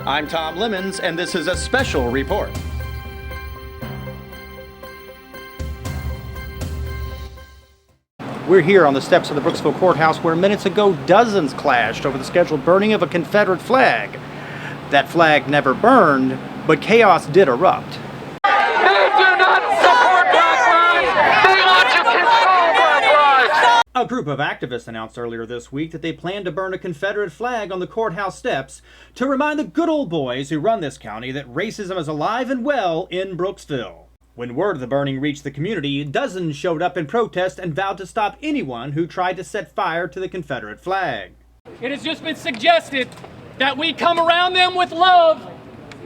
I'm Tom Lemons, and this is a special report. We're here on the steps of the Brooksville courthouse where minutes ago dozens clashed over the scheduled burning of a Confederate flag. That flag never burned, but chaos did erupt. They do not support Black lives! They want to control Black lives! A group of activists announced earlier this week that they plan to burn a Confederate flag on the courthouse steps to remind the good old boys who run this county that racism is alive and well in Brooksville. When word of the burning reached the community, dozens showed up in protest and vowed to stop anyone who tried to set fire to the Confederate flag. It has just been suggested that we come around them with love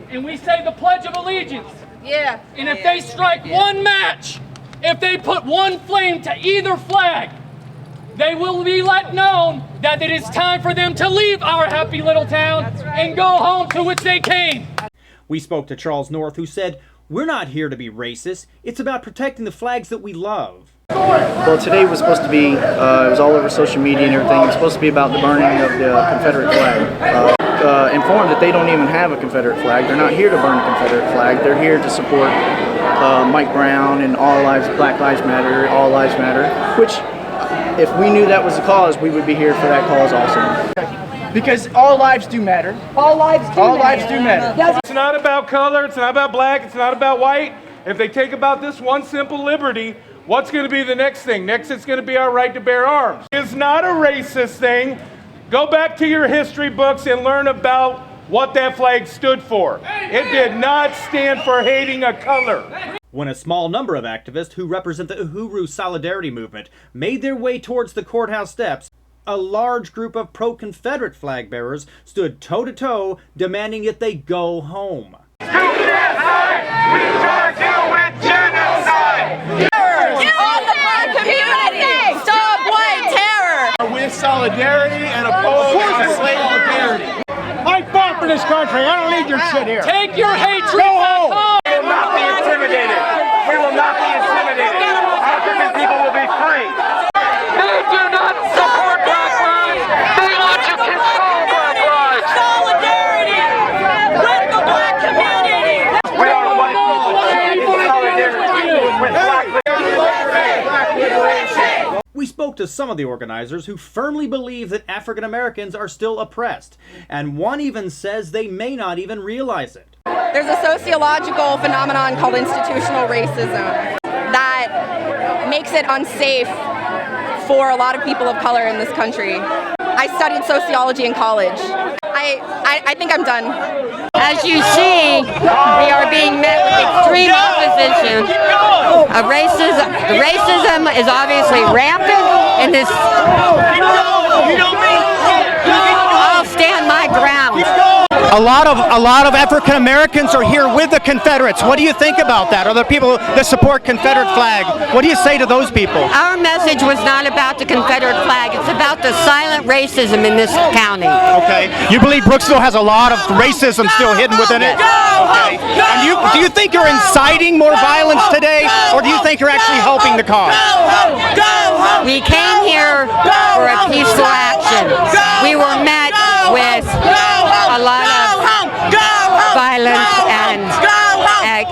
and we say the Pledge of Allegiance. Yeah. And if they strike one match, if they put one flame to either flag, they will be let known that it is time for them to leave our happy little town and go home to which they came. We spoke to Charles North, who said, "We're not here to be racist. It's about protecting the flags that we love." Well, today was supposed to be, it was all over social media and everything. It was supposed to be about the burning of the Confederate flag. Informed that they don't even have a Confederate flag. They're not here to burn a Confederate flag. They're here to support Mike Brown and All Lives, Black Lives Matter, All Lives Matter, which if we knew that was the cause, we would be here for that cause also. Because all lives do matter. All lives do All matter. lives do matter. It's not about color, it's not about black, it's not about white. If they take about this one simple liberty, what's going to be the next thing? Next, it's going to be our right to bear arms. It's not a racist thing. Go back to your history books and learn about what that flag stood for. It did not stand for hating a color. When a small number of activists who represent the Uhuru Solidarity Movement made their way towards the courthouse steps, a large group of pro-Confederate flag bearers stood toe-to-toe demanding that they go home. Genocide! We charge you with genocide! All the Black community! Stop white terror! With solidarity and oppose solidarity. I fought for this country. I don't need your shit here. Take your hatred back home! We will not be intimidated. We will not be intimidated. African people will be free. They do not support Black lives! They want to control Black lives! Solidarity with the Black community! We are one solidarity with Black liberation. We spoke to some of the organizers who firmly believe that African Americans are still oppressed, and one even says they may not even realize it. There's a sociological phenomenon called institutional racism that makes it unsafe for a lot of people of color in this country. I studied sociology in college. I think I'm done. As you see, we are being met with extreme opposition. Racism is obviously rampant in this. I'll stand my ground. A lot of African Americans are here with the Confederates. What do you think about that? Are there people that support Confederate flag? What do you say to those people? Our message was not about the Confederate flag. It's about the silent racism in this county. Okay. You believe Brooksville has a lot of racism still hidden within it? Okay. And do you think you're inciting more violence today, or do you think you're actually helping the cause? We came here for a peaceful action. We were met with a lot of violence and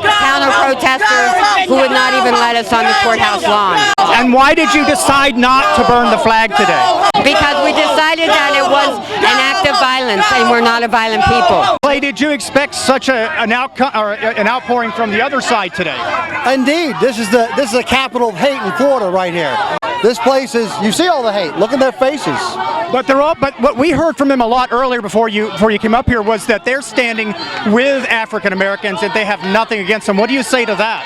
counter-protesters who would not even let us on the courthouse lawn. And why did you decide not to burn the flag today? Because we decided that it was an act of violence and we're not a violent people. Clay, did you expect such an outpouring from the other side today? Indeed, this is the capital of hate in Florida right here. This place is, you see all the hate. Look at their faces. But what we heard from them a lot earlier before you came up here was that they're standing with African Americans and they have nothing against them. What do you say to that?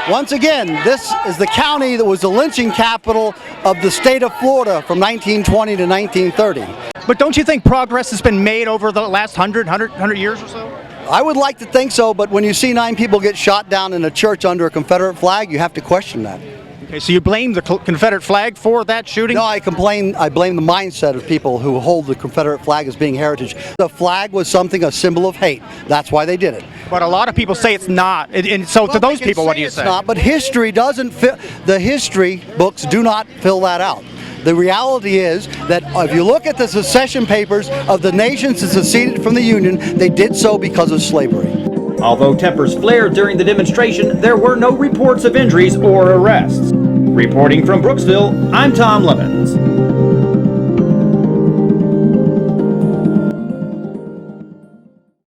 Once again, this is the county that was the lynching capital of the state of Florida from 1920 to 1930. But don't you think progress has been made over the last 100 years or so? I would like to think so, but when you see 9 people get shot down in a church under a Confederate flag, you have to question that. Okay, so you blame the Confederate flag for that shooting? No, I blame the mindset of people who hold the Confederate flag as being heritage. The flag was a symbol of hate. That's why they did it. But a lot of people say it's not. And so to those people, what do you say? It's not, but history doesn't fit. The history books do not fill that out. The reality is that if you look at the secession papers of the nations that seceded from the Union, they did so because of slavery. Although tempers flared during the demonstration, there were no reports of injuries or arrests. Reporting from Brooksville, I'm Tom Lemons.